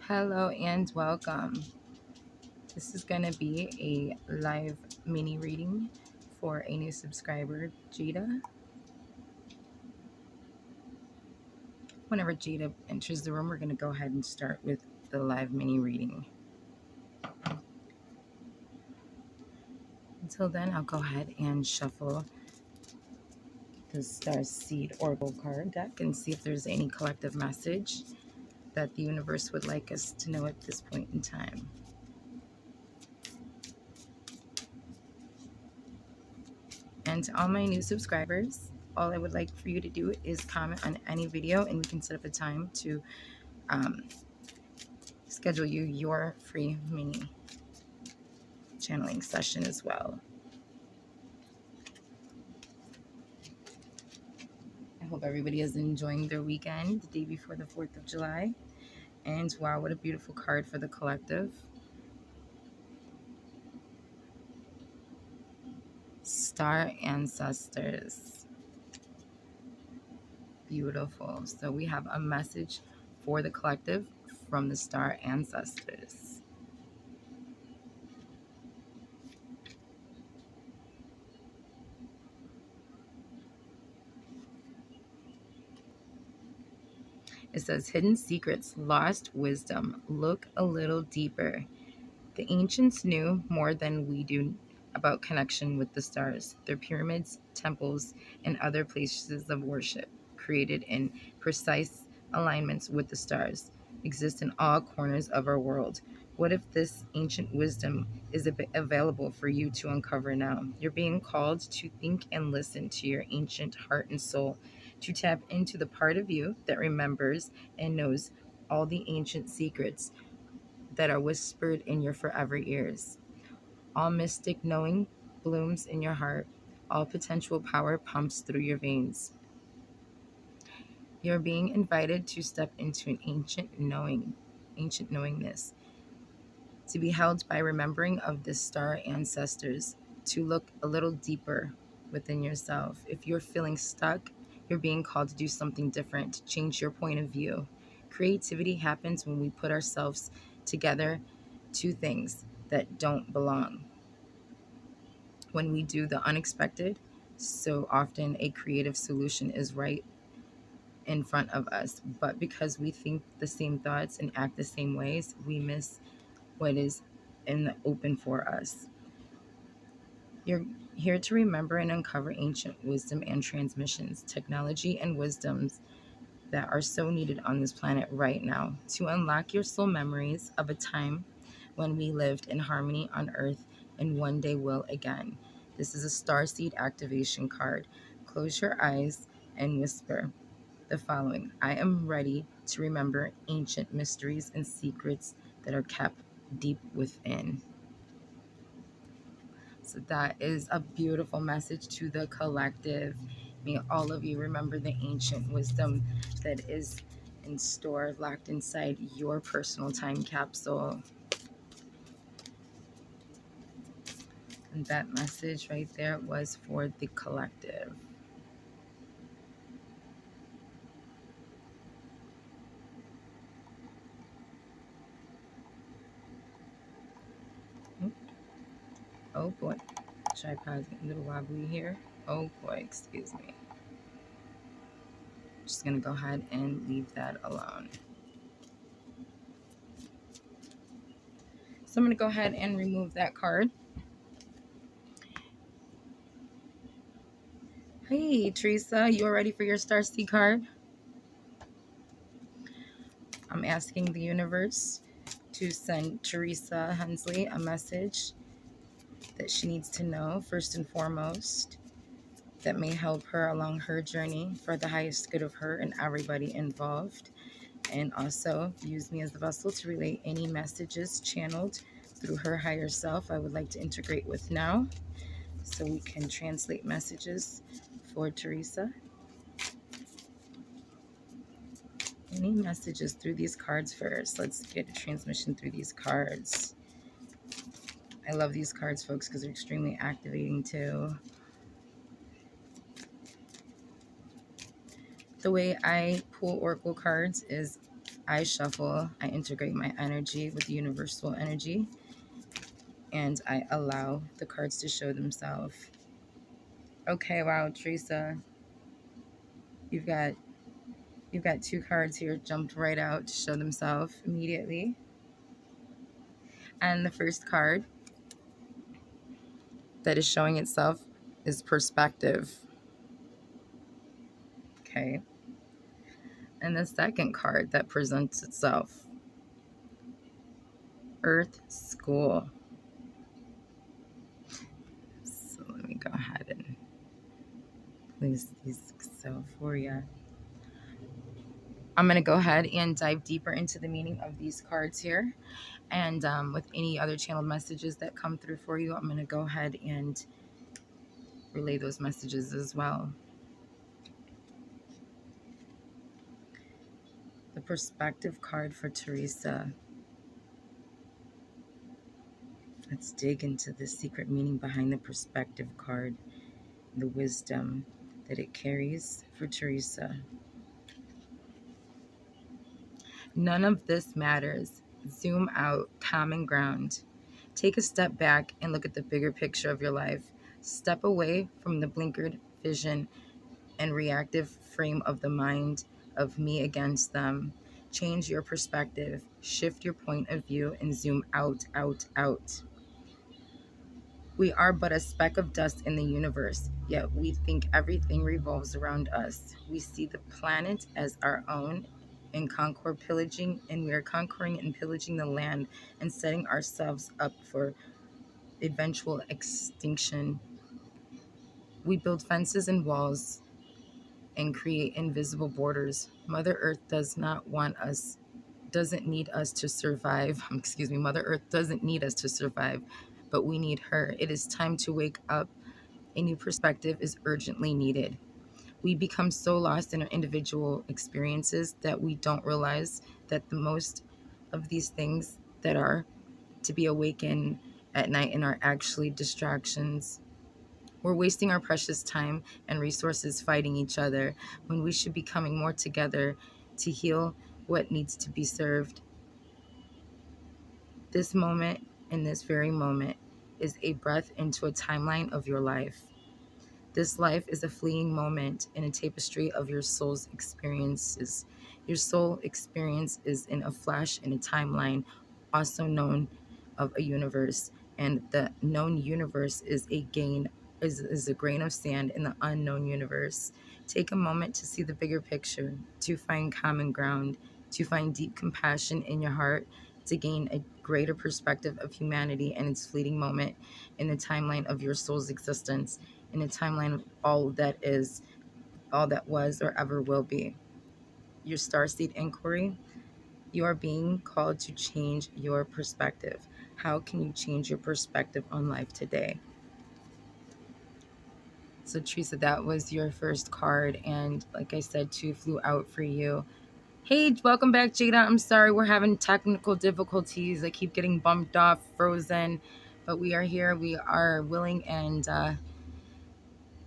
Hello and welcome. This is going to be a live mini reading for a new subscriber, Jada. Whenever Jada enters the room, we're going to go ahead and start with the live mini reading. Until then, I'll go ahead and shuffle the Star Seed Oracle card deck and see if there's any collective message that the universe would like us to know at this point in time. And to all my new subscribers, all I would like for you to do is comment on any video and we can set up a time to um, schedule you your free mini channeling session as well. I hope everybody is enjoying their weekend, the day before the 4th of July. And wow, what a beautiful card for the collective. Star Ancestors. Beautiful. So we have a message for the collective from the Star Ancestors. It says, hidden secrets, lost wisdom. Look a little deeper. The ancients knew more than we do about connection with the stars. Their pyramids, temples, and other places of worship, created in precise alignments with the stars, exist in all corners of our world. What if this ancient wisdom is available for you to uncover now? You're being called to think and listen to your ancient heart and soul, to tap into the part of you that remembers and knows all the ancient secrets that are whispered in your forever ears. All mystic knowing blooms in your heart. All potential power pumps through your veins. You're being invited to step into an ancient knowingness, to be held by remembering of the star ancestors, to look a little deeper within yourself. If you're feeling stuck, you're being called to do something different, to change your point of view. Creativity happens when we put ourselves together to things that don't belong. When we do the unexpected, so often a creative solution is right in front of us. But because we think the same thoughts and act the same ways, we miss what is in the open for us. You're here to remember and uncover ancient wisdom and transmissions, technology and wisdoms that are so needed on this planet right now, to unlock your soul memories of a time when we lived in harmony on Earth and one day will again. This is a starseed activation card. Close your eyes and whisper the following: I am ready to remember ancient mysteries and secrets that are kept deep within. So that is a beautiful message to the collective. May all of you remember the ancient wisdom that is in store, locked inside your personal time capsule. And that message right there was for the collective. Oh boy, tripod's getting a little wobbly here. Oh boy, excuse me. Just gonna go ahead and leave that alone. So I'm gonna go ahead and remove that card. Hey Teresa, you are ready for your Starseed card? I'm asking the universe to send Teresa Hensley a message that she needs to know, first and foremost, that may help her along her journey for the highest good of her and everybody involved. And also use me as the vessel to relay any messages channeled through her higher self I would like to integrate with now, so we can translate messages for Teresa. Any messages through these cards first. Let's get a transmission through these cards. I love these cards, folks, because they're extremely activating too. The way I pull Oracle cards is I shuffle, I integrate my energy with universal energy, and I allow the cards to show themselves. Okay, wow, Teresa, you've got two cards here jumped right out to show themselves immediately. And the first card that is showing itself is perspective. Okay. And the second card that presents itself, Earth School. So let me go ahead and place these so for you. I'm going to go ahead and dive deeper into the meaning of these cards here. And with any other channeled messages that come through for you, I'm going to go ahead and relay those messages as well. The perspective card for Teresa. Let's dig into the secret meaning behind the perspective card, the wisdom that it carries for Teresa. None of this matters. Zoom out, common ground. Take a step back and look at the bigger picture of your life. Step away from the blinkered vision and reactive frame of the mind of me against them. Change your perspective, shift your point of view, and zoom out, out, out. We are but a speck of dust in the universe, yet we think everything revolves around us. We see the planet as our own and conquer pillaging, and we are conquering and pillaging the land and setting ourselves up for eventual extinction. We build fences and walls and create invisible borders. Mother Earth doesn't need us to survive. Mother Earth doesn't need us to survive, but we need her. It is time to wake up. A new perspective is urgently needed. We become so lost in our individual experiences that we don't realize that the most of these things that are to be awakened at night and are actually distractions. We're wasting our precious time and resources fighting each other when we should be coming more together to heal what needs to be served. This moment, in this very moment, is a breath into a timeline of your life. This life is a fleeting moment in a tapestry of your soul's experiences. Your soul experience is in a flash in a timeline, also known of a universe, and the known universe is a grain of sand in the unknown universe. Take a moment to see the bigger picture, to find common ground, to find deep compassion in your heart, to gain a greater perspective of humanity and its fleeting moment in the timeline of your soul's existence, in a timeline of all that is, all that was, or ever will be. Your starseed inquiry, you are being called to change your perspective. How can you change your perspective on life today? So, Teresa, that was your first card. And like I said, two flew out for you. Hey, welcome back, Jada. I'm sorry, we're having technical difficulties. I keep getting bumped off, frozen. But we are here. We are willing, and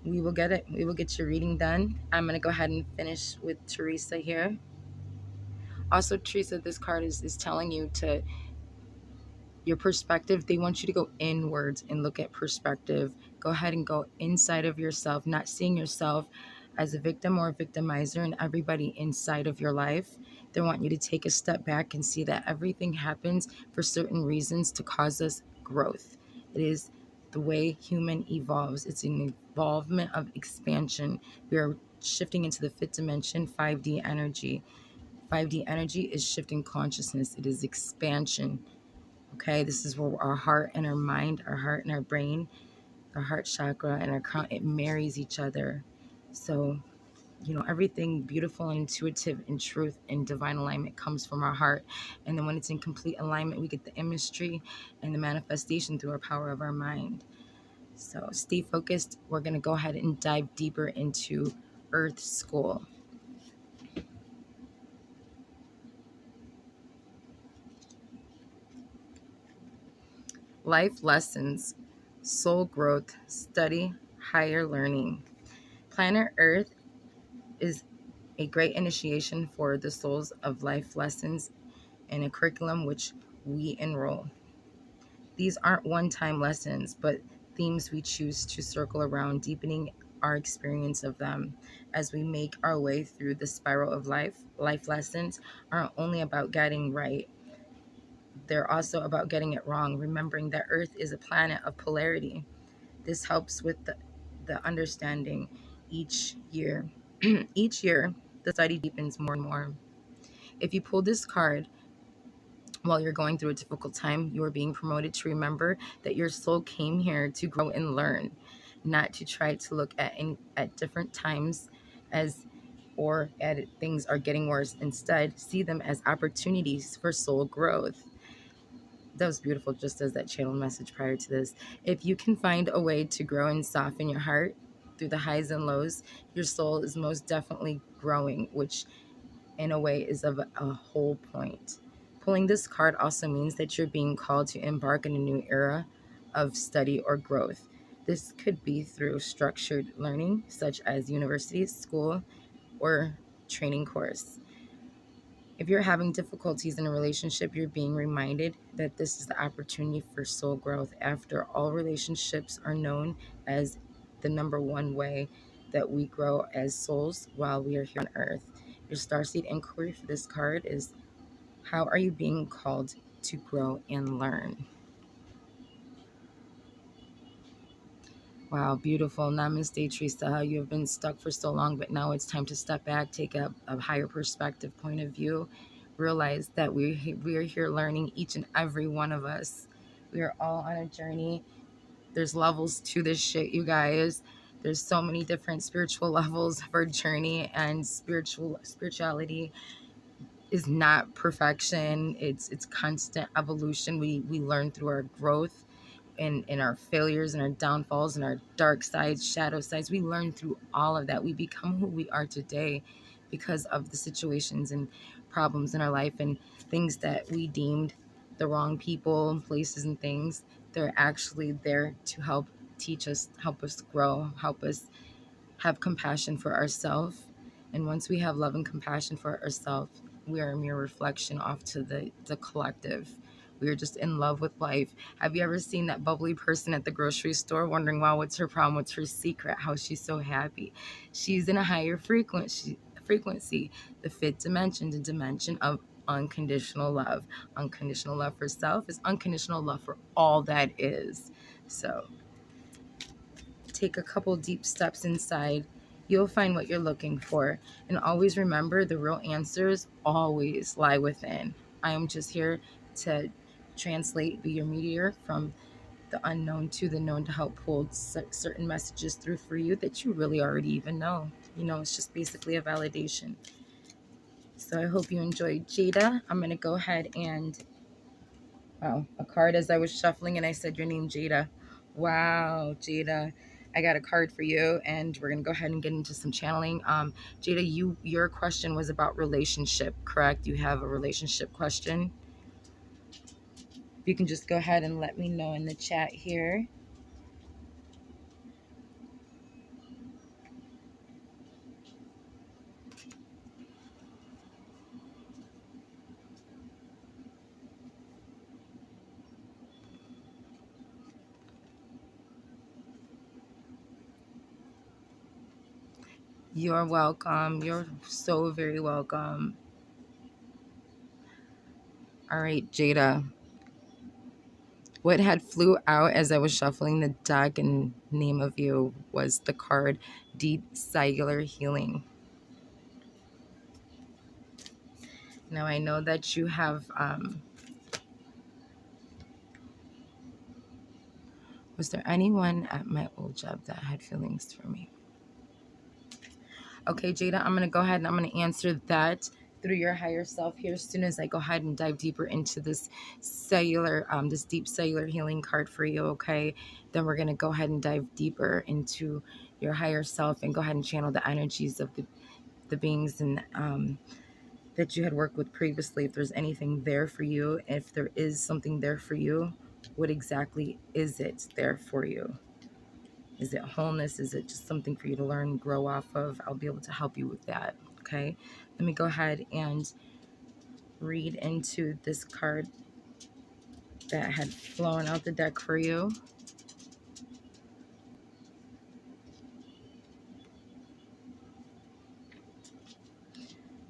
we will get it. We will get your reading done. I'm going to go ahead and finish with Teresa here. Also, Teresa, this card is telling you to your perspective. They want you to go inwards and look at perspective. Go ahead and go inside of yourself, not seeing yourself as a victim or a victimizer and everybody inside of your life. They want you to take a step back and see that everything happens for certain reasons to cause us growth. It is the way human evolves. It's an evolvement of expansion. We are shifting into the fifth dimension, 5D energy. 5D energy is shifting consciousness. It is expansion. Okay, this is where our heart and our mind, our heart and our brain, our heart chakra and our crown, it marries each other. So, everything beautiful and intuitive and truth and divine alignment comes from our heart. And then when it's in complete alignment, we get the imagery and the manifestation through our power of our mind. So stay focused. We're going to go ahead and dive deeper into Earth School. Life lessons, soul growth, study, higher learning. Planet Earth is a great initiation for the souls of life lessons in a curriculum which we enroll. These aren't one-time lessons, but themes we choose to circle around, deepening our experience of them as we make our way through the spiral of life. Life lessons aren't only about getting right, they're also about getting it wrong, remembering that Earth is a planet of polarity. This helps with the understanding each year. Each year, the study deepens more and more. If you pull this card while you're going through a difficult time, you are being promoted to remember that your soul came here to grow and learn, not to try to look at different times as or at things are getting worse. Instead, see them as opportunities for soul growth. That was beautiful, just as that channel message prior to this. If you can find a way to grow and soften your heart through the highs and lows, your soul is most definitely growing, which in a way is of a whole point. Pulling this card also means that you're being called to embark on a new era of study or growth. This could be through structured learning, such as university, school, or training course. If you're having difficulties in a relationship, you're being reminded that this is the opportunity for soul growth. After all, relationships are known as the number one way that we grow as souls while we are here on earth. Your starseed inquiry for this card is: how are you being called to grow and learn? Wow, beautiful. Namaste, Teresa. You have been stuck for so long, but now it's time to step back, take a higher perspective point of view, realize that we are here learning, each and every one of us. We are all on a journey. There's levels to this shit, you guys. There's so many different spiritual levels of our journey, and spirituality is not perfection. It's constant evolution. We learn through our growth in our failures and our downfalls and our dark sides, shadow sides. We learn through all of that. We become who we are today because of the situations and problems in our life and things that we deemed the wrong people, places, and things. They're actually there to help teach us, help us grow, help us have compassion for ourselves. And once we have love and compassion for ourselves, we are a mere reflection off to the collective. We are just in love with life. Have you ever seen that bubbly person at the grocery store wondering, wow, what's her problem? What's her secret? How she's so happy? She's in a higher frequency, the fifth dimension, the dimension of unconditional love. Unconditional love for self is unconditional love for all that is. So take a couple deep steps inside, you'll find what you're looking for. And always remember, the real answers always lie within. I am just here to translate, be your mediator from the unknown to the known, to help pull certain messages through for you that you really already even know. You know, it's just basically a validation. So I hope you enjoyed. Jada, I'm going to go ahead and, wow, a card as I was shuffling and I said your name, Jada. Wow, Jada. I got a card for you, and we're gonna go ahead and get into some channeling. Jada, your question was about relationship, correct? You have a relationship question. You can just go ahead and let me know in the chat here. You're welcome. You're so very welcome. All right, Jada. What had flew out as I was shuffling the deck and name of you was the card Deep Cellular Healing. Now I know that you have, was there anyone at my old job that had feelings for me? Okay, Jada, I'm going to go ahead and I'm going to answer that through your higher self here as soon as I go ahead and dive deeper into this this deep cellular healing card for you, okay? Then we're going to go ahead and dive deeper into your higher self and go ahead and channel the energies of the beings and that you had worked with previously, if there's anything there for you. If there is something there for you, what exactly is it there for you? Is it wholeness? Is it just something for you to learn, grow off of? I'll be able to help you with that. okay? Let me go ahead and read into this card that had flown out the deck for you.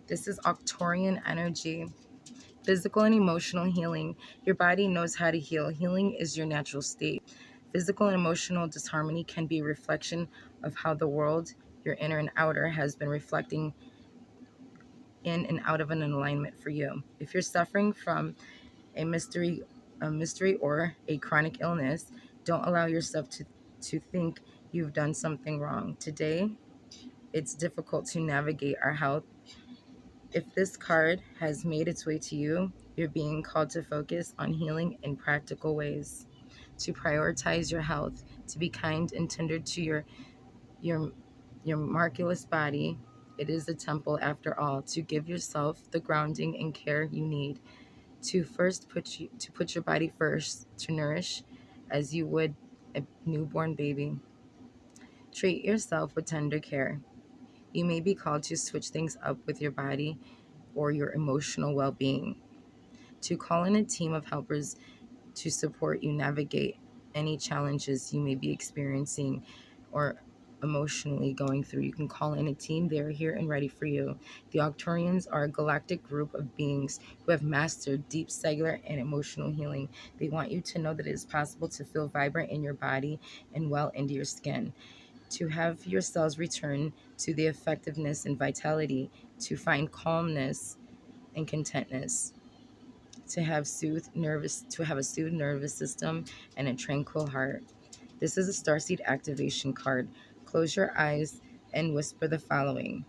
This is Arcturian energy. Physical and emotional healing. Your body knows how to heal. Healing is your natural state. Physical and emotional disharmony can be a reflection of how the world, your inner and outer, has been reflecting in and out of an alignment for you. If you're suffering from a mystery or a chronic illness, don't allow yourself to think you've done something wrong. Today, it's difficult to navigate our health. If this card has made its way to you, you're being called to focus on healing in practical ways, to prioritize your health, to be kind and tender to your your miraculous body. It is a temple after all, to give yourself the grounding and care you need, to put your body first, to nourish as you would a newborn baby. Treat yourself with tender care. You may be called to switch things up with your body or your emotional well-being, to call in a team of helpers to support you navigate any challenges you may be experiencing or emotionally going through. You can call in a team. They're here and ready for you. The Arcturians are a galactic group of beings who have mastered deep cellular and emotional healing. They want you to know that it is possible to feel vibrant in your body and well into your skin, to have your cells return to the effectiveness and vitality, to find calmness and contentness, to have a soothed nervous system and a tranquil heart. This is a starseed activation card. Close your eyes and whisper the following: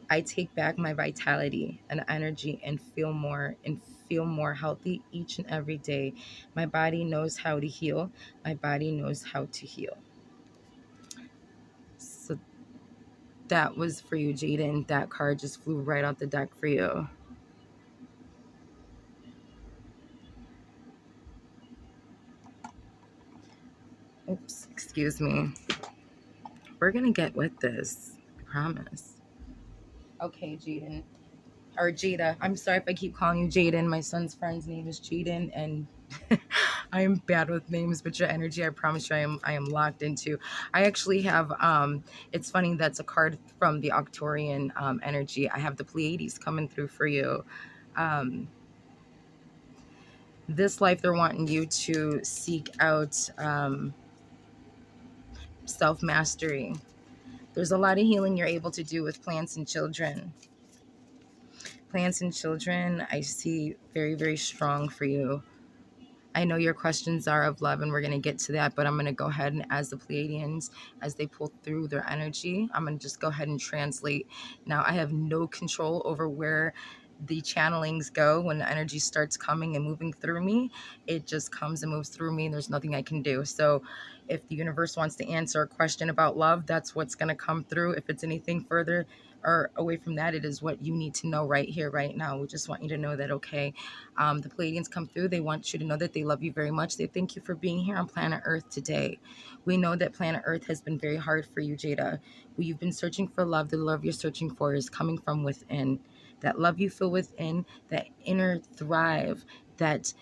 I take back my vitality and energy and feel more healthy each and every day. My body knows how to heal. My body knows how to heal. So that was for you, Jaden. That card just flew right out the deck for you. Oops, excuse me. We're gonna get with this. I promise. Okay, Jaden. Or Jada. I'm sorry if I keep calling you Jaden. My son's friend's name is Jaden, and I am bad with names, but your energy, I promise you, I am locked into. I actually have it's funny, that's a card from the Arcturian energy. I have the Pleiades coming through for you. Um, this life, they're wanting you to seek out self mastery. There's a lot of healing you're able to do with plants and children. Plants and children, I see very, very strong for you. I know your questions are of love, and we're going to get to that, but I'm going to go ahead and, as the Pleiadians, as they pull through their energy, I'm going to just go ahead and translate. Now, I have no control over where the channelings go when the energy starts coming and moving through me. It just comes and moves through me, and there's nothing I can do. So if the universe wants to answer a question about love, that's what's going to come through. If it's anything further or away from that, it is what you need to know right here, right now. We just want you to know that, okay, the Pleiadians come through. They want you to know that they love you very much. They thank you for being here on planet Earth today. We know that planet Earth has been very hard for you, Jada. You've been searching for love. The love you're searching for is coming from within. That love you feel within, that inner thrive, that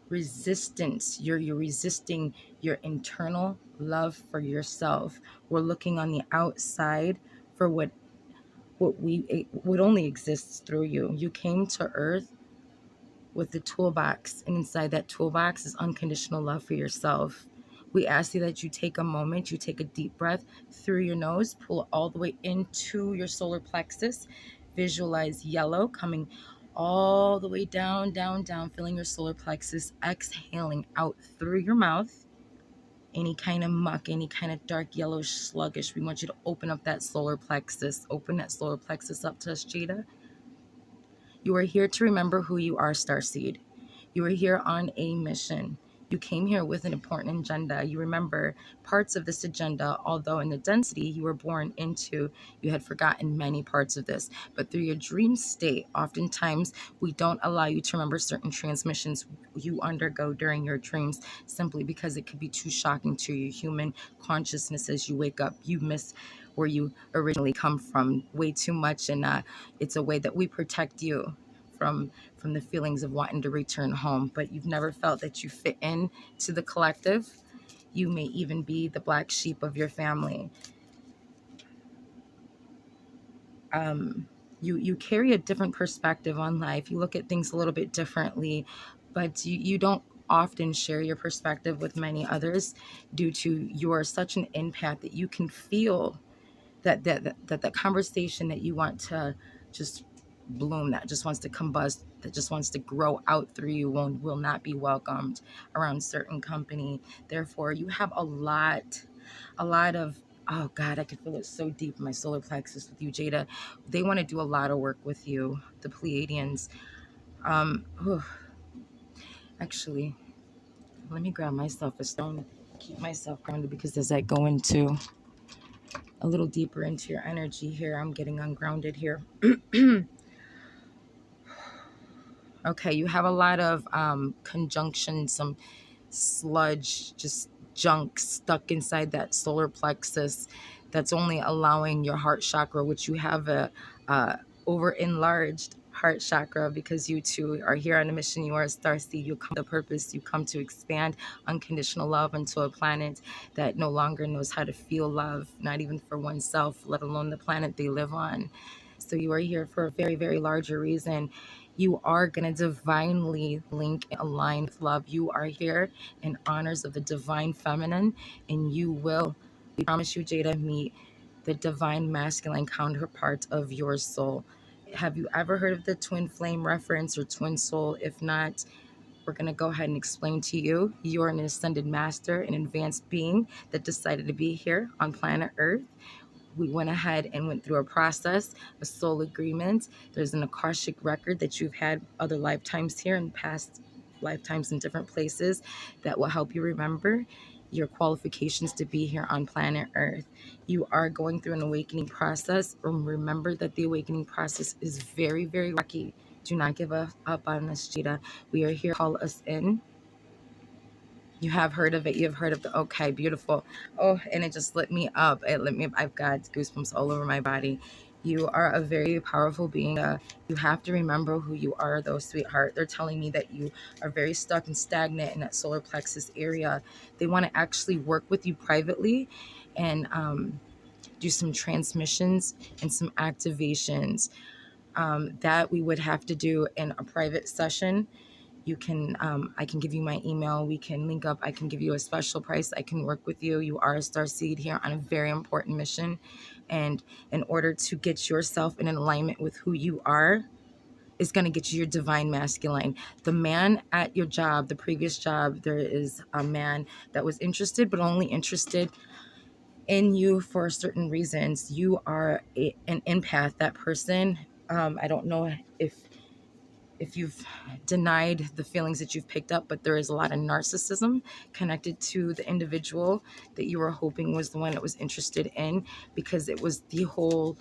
resistance. You're resisting your internal love for yourself. We're looking on the outside for what only exists through you. You came to Earth with the toolbox, and inside that toolbox is unconditional love for yourself. We ask you that you take a moment, you take a deep breath through your nose, pull it all the way into your solar plexus, visualize yellow coming all the way down, down, down, filling your solar plexus, exhaling out through your mouth. Any kind of muck, any kind of dark yellowish sluggish, we want you to open up that solar plexus. Open that solar plexus up to us, Jada. You are here to remember who you are, Starseed. You are here on a mission. You came here with an important agenda. You remember parts of this agenda, although in the density you were born into, you had forgotten many parts of this. But through your dream state, oftentimes we don't allow you to remember certain transmissions you undergo during your dreams, simply because it could be too shocking to your human consciousness as you wake up. You miss where you originally come from way too much, and it's a way that we protect you from the feelings of wanting to return home, but you've never felt that you fit in to the collective. You may even be the black sheep of your family. You carry a different perspective on life. You look at things a little bit differently, but you don't often share your perspective with many others due to you're such an empath that you can feel that the conversation that you want to just bloom, that just wants to combust, that just wants to grow out through you, will not be welcomed around certain company. Therefore, you have a lot of, oh God, I could feel it so deep in my solar plexus with you, Jada. They want to do a lot of work with you, the Pleiadians. Whew. Actually, let me grab myself a stone, keep myself grounded, because as I go into a little deeper into your energy here, I'm getting ungrounded here. Okay, you have a lot of conjunction, some sludge, just junk stuck inside that solar plexus that's only allowing your heart chakra, which you have a over enlarged heart chakra, because you two are here on a mission. You are a star seed. You come to purpose. You come to expand unconditional love onto a planet that no longer knows how to feel love, not even for oneself, let alone the planet they live on. So you are here for a very, very larger reason. You are going to divinely link and align with love. You are here in honors of the divine feminine, and you will, we promise you, Jada, meet the divine masculine counterpart of your soul. Have you ever heard of the twin flame reference or twin soul? If not, we're going to go ahead and explain to you. You're an ascended master, an advanced being that decided to be here on planet Earth. We went ahead and went through a process, a soul agreement. There's an Akashic record that you've had other lifetimes here and past lifetimes in different places that will help you remember your qualifications to be here on planet Earth. You are going through an awakening process. Remember that the awakening process is very, very rocky. Do not give up on us, Jada. We are here. Call us in. You have heard of it. You've heard of the, okay, beautiful. Oh, and it just lit me up. It lit me up. I've got goosebumps all over my body. You are a very powerful being. You have to remember who you are, though, sweetheart. They're telling me that you are very stuck and stagnant in that solar plexus area. They want to actually work with you privately and do some transmissions and some activations that we would have to do in a private session. You can I can give you my email, we can link up, I can give you a special price, I can work with you. You are a star seed here on a very important mission, and in order to get yourself in alignment with who you are is going to get you your divine masculine. The man at your job, the previous job, there is a man that was interested, but only interested in you for certain reasons. You are an empath. That person, I don't know if you've denied the feelings that you've picked up, but there is a lot of narcissism connected to the individual that you were hoping was the one that was interested in, because it was the whole,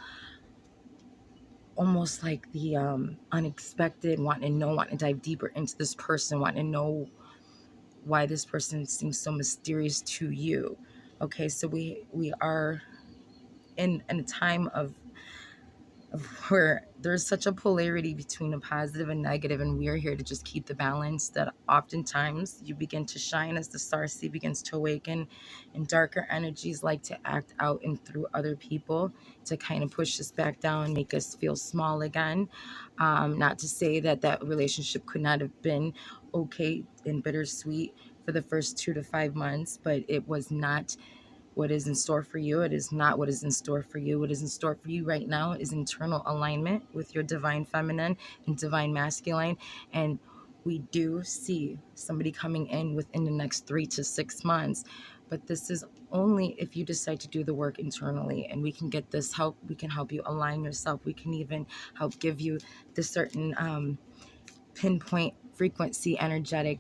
almost like the unexpected, wanting to dive deeper into this person, wanting to know why this person seems so mysterious to you. Okay, so we are in a time of where there's such a polarity between a positive and negative, and we are here to just keep the balance. That oftentimes you begin to shine as the star seed begins to awaken, and darker energies like to act out and through other people to kind of push us back down, make us feel small again. Not to say that that relationship could not have been okay and bittersweet for the first 2 to 5 months, but it was not what is in store for you. It is not what is in store for you. What is in store for you right now is internal alignment with your divine feminine and divine masculine. And we do see somebody coming in within the next 3 to 6 months. But this is only if you decide to do the work internally, and we can get this help. We can help you align yourself. We can even help give you the certain pinpoint frequency energetic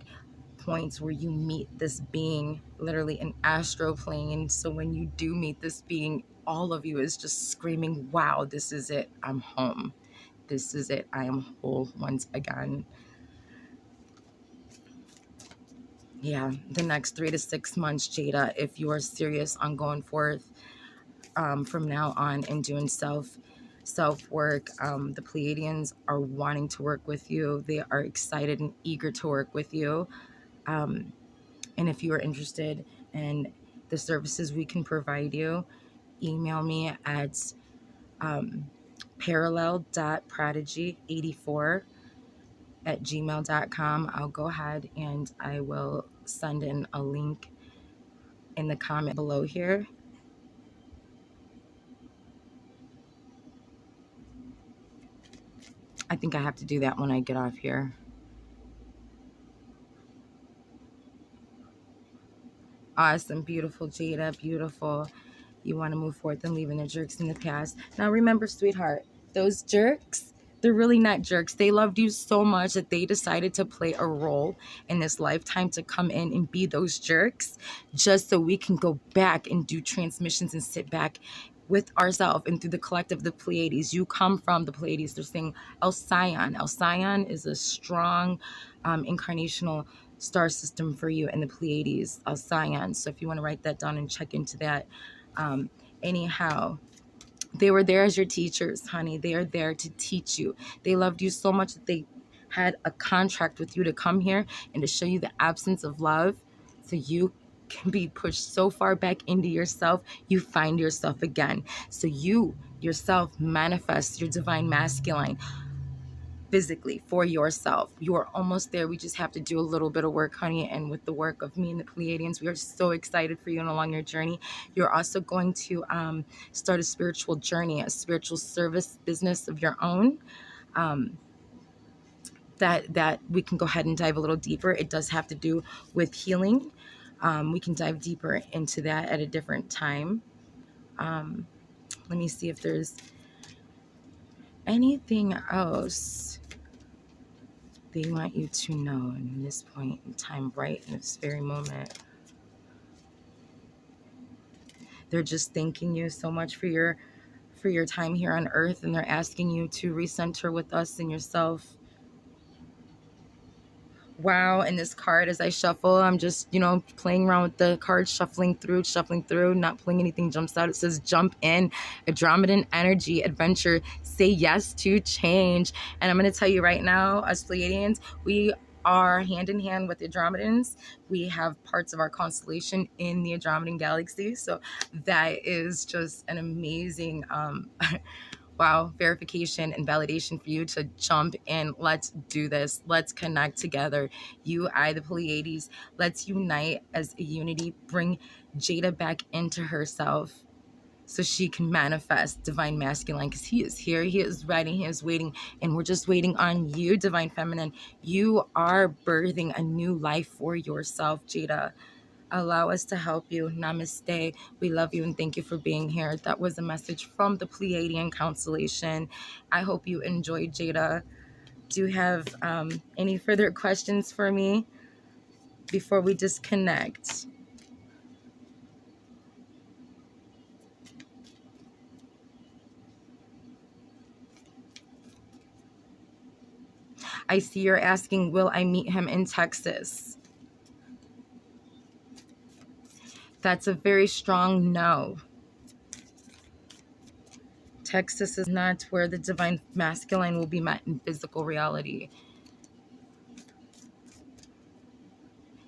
points where you meet this being literally an astro plane. So when you do meet this being, all of you is just screaming, wow, this is it. I'm home. This is it. I am whole once again. Yeah, the next 3 to 6 months, Jada, if you are serious on going forth from now on and doing self work. The Pleiadians are wanting to work with you. They are excited and eager to work with you. And if you are interested in the services we can provide you, email me at parallel.prodigy84@gmail.com. I'll go ahead and I will send in a link in the comment below here. I think I have to do that when I get off here. Awesome, beautiful, Jada, beautiful. You want to move forward than leaving the jerks in the past. Now remember, sweetheart, those jerks, they're really not jerks. They loved you so much that they decided to play a role in this lifetime to come in and be those jerks just so we can go back and do transmissions and sit back with ourselves and through the collective, the Pleiades. You come from the Pleiades. They're saying Alcyon. Alcyon is a strong incarnational star system for you in the Pleiades, Alcyon. So if you want to write that down and check into that. Anyhow, they were there as your teachers, honey. They are there to teach you. They loved you so much that they had a contract with you to come here and to show you the absence of love so you can be pushed so far back into yourself, you find yourself again. So you yourself manifest your divine masculine physically for yourself. You are almost there. We just have to do a little bit of work, honey. And with the work of me and the Pleiadians, we are so excited for you and along your journey. You're also going to start a spiritual journey, a spiritual service business of your own. That we can go ahead and dive a little deeper. It does have to do with healing. We can dive deeper into that at a different time. Let me see if there's anything else they want you to know in this point in time, right in this very moment. They're just thanking you so much for your time here on earth, and they're asking you to recenter with us and yourself. Wow, and this card, as I shuffle, I'm just, playing around with the cards, shuffling through, not pulling anything jumps out. It says jump in, Andromedan energy, adventure, say yes to change. And I'm going to tell you right now, us Pleiadians, we are hand in hand with the Andromedans. We have parts of our constellation in the Andromedan galaxy. So that is just an amazing wow, verification and validation for you to jump in. Let's do this. Let's connect together. You, I, the Pleiades. Let's unite as a unity. Bring Jada back into herself so she can manifest divine masculine, because he is here. He is ready. He is waiting. And we're just waiting on you, divine feminine. You are birthing a new life for yourself, Jada. Allow us to help you. Namaste. We love you and thank you for being here. That was a message from the Pleiadian constellation. I hope you enjoyed, Jada. Do you have any further questions for me before we disconnect? I see you're asking, will I meet him in Texas? That's a very strong no. Texas is not where the divine masculine will be met in physical reality.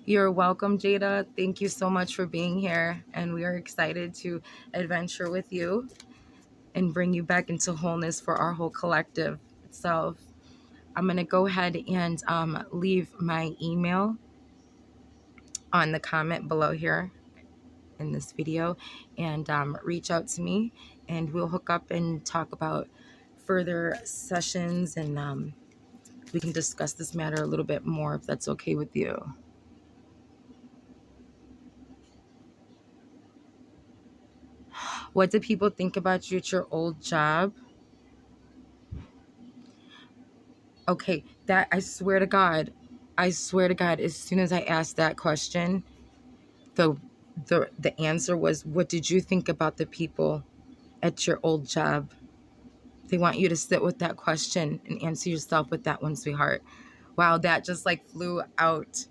You're welcome, Jada. Thank you so much for being here. And we are excited to adventure with you and bring you back into wholeness for our whole collective itself. I'm going to go ahead and leave my email on the comment below here in this video, and reach out to me and we'll hook up and talk about further sessions, and we can discuss this matter a little bit more if that's okay with you. What do people think about you at your old job? Okay, that I swear to God, as soon as I asked that question, the answer was, what did you think about the people at your old job? They want you to sit with that question and answer yourself with that one, sweetheart. Wow, that just like flew out.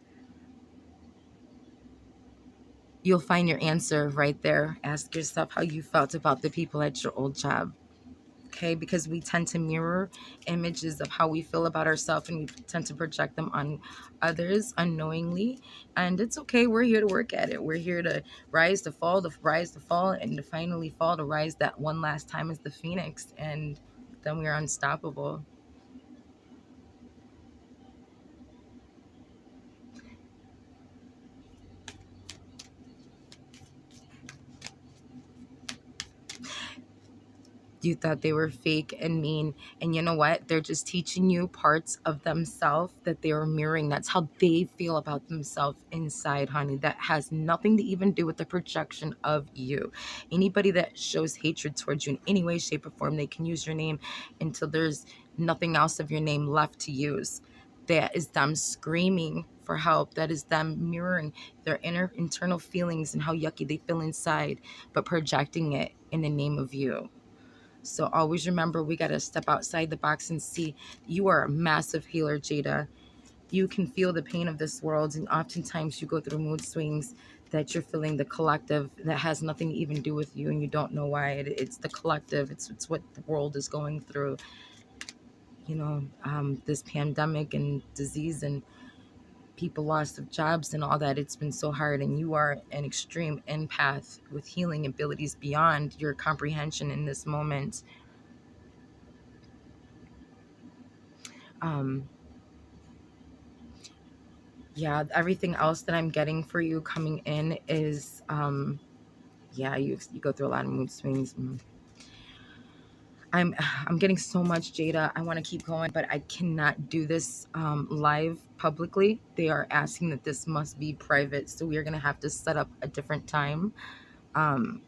you'll find your answer right there. Ask yourself how you felt about the people at your old job. Okay, because we tend to mirror images of how we feel about ourselves, and we tend to project them on others unknowingly. And it's okay. We're here to work at it. We're here to rise, to fall, to rise, to fall, and to finally fall, to rise that one last time as the phoenix. And then we are unstoppable. You thought they were fake and mean. And you know what? They're just teaching you parts of themselves that they are mirroring. That's how they feel about themselves inside, honey. That has nothing to even do with the projection of you. Anybody that shows hatred towards you in any way, shape, or form, they can use your name until there's nothing else of your name left to use. That is them screaming for help. That is them mirroring their internal feelings and how yucky they feel inside, but projecting it in the name of you. So always remember, we got to step outside the box and see you are a massive healer, Jada. You can feel the pain of this world, and oftentimes you go through mood swings that you're feeling the collective that has nothing to even do with you, and you don't know why. It's the collective. It's what the world is going through. This pandemic and disease and people lost of jobs and all that. It's been so hard, and you are an extreme empath with healing abilities beyond your comprehension in this moment. Um, yeah, everything else that I'm getting for you coming in is yeah, you go through a lot of mood swings. I'm getting so much, Jada. I want to keep going, but I cannot do this live publicly. They are asking that this must be private, so we are going to have to set up a different time. um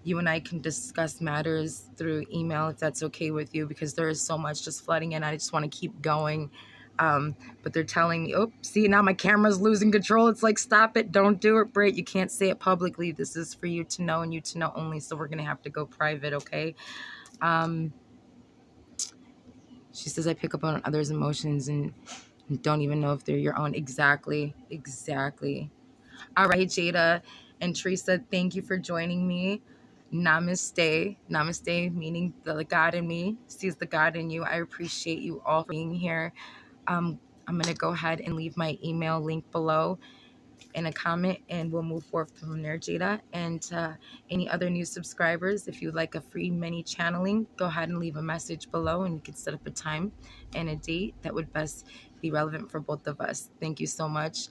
you and I can discuss matters through email if that's okay with you, because there is so much just flooding in. I just want to keep going. But they're telling me, oh, see, now my camera's losing control. It's like, stop it. Don't do it, Britt. You can't say it publicly. This is for you to know and you to know only. So we're going to have to go private, okay? Um, she says, I pick up on others' emotions and don't even know if they're your own. Exactly. Exactly. All right, Jada and Teresa, thank you for joining me. Namaste. Namaste, meaning the God in me sees the God in you. I appreciate you all for being here. I'm going to go ahead and leave my email link below in a comment, and we'll move forward from there, Jada. And any other new subscribers, if you'd like a free mini channeling, go ahead and leave a message below, and you can set up a time and a date that would best be relevant for both of us. Thank you so much.